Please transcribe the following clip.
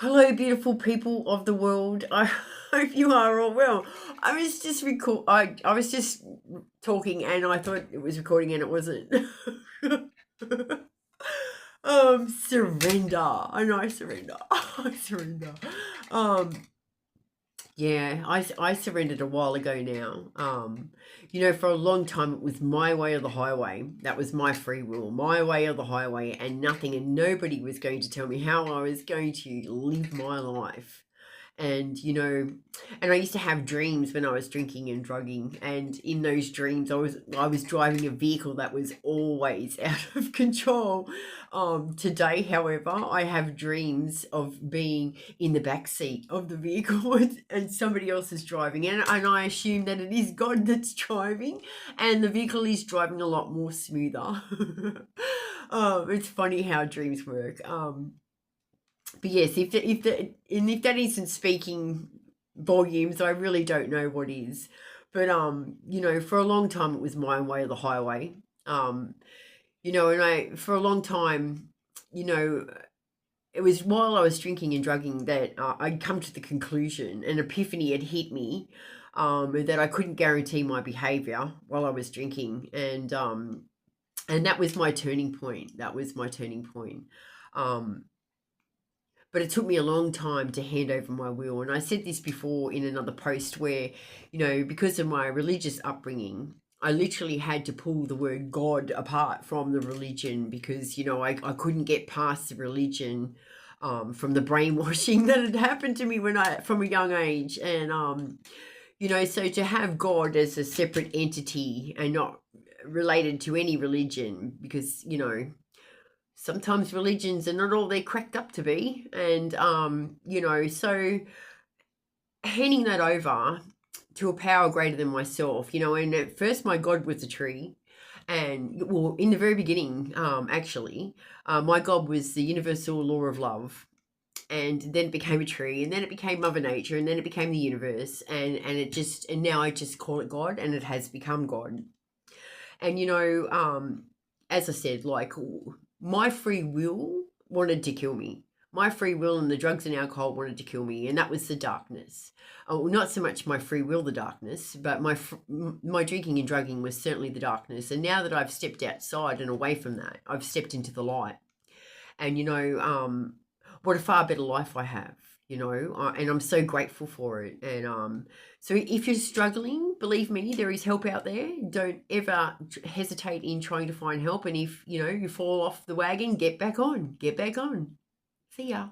Hello, beautiful people of the world. I hope you are all well. I was just talking, and I thought it was recording, and it wasn't. Surrender. I know. I surrender. I surrender. Um, yeah, I surrendered a while ago now. For a long time it was my way or the highway. That was my free will, my way or the highway, and nothing and nobody was going to tell me how I was going to live my life. And I used to have dreams when I was drinking and drugging, and in those dreams I was driving a vehicle that was always out of control. Today, however, I have dreams of being in the back seat of the vehicle and somebody else is driving, and I assume that it is God that's driving, and the vehicle is driving a lot more smoother. It's funny how dreams work. But yes, if that isn't speaking volumes, I really don't know what is. But for a long time it was my way or the highway. Um, and I for a long time, you know, it was while I was drinking and drugging that I'd come to the conclusion, an epiphany had hit me, that I couldn't guarantee my behavior while I was drinking, and that was my turning point. That was my turning point. Um, but it took me a long time to hand over my will. And I said this before in another post where, because of my religious upbringing, I literally had to pull the word God apart from the religion because, I couldn't get past the religion, from the brainwashing that had happened to me from a young age. And, so to have God as a separate entity and not related to any religion because, sometimes religions are not all they're cracked up to be. And, so handing that over to a power greater than myself, and at first my God was a tree. And, well, in the very beginning, actually, my God was the universal law of love. And then it became a tree, and then it became Mother Nature, and then it became the universe. And now I just call it God, and it has become God. And, as I said, like my free will wanted to kill me. My free will and the drugs and alcohol wanted to kill me, and that was the darkness. Oh, not so much my free will, the darkness, but my drinking and drugging was certainly the darkness. And now that I've stepped outside and away from that, I've stepped into the light. And what a far better life I have, and I'm so grateful for it. And so if you're struggling, believe me, there is help out there. Don't ever hesitate in trying to find help. And if you fall off the wagon, get back on. See ya.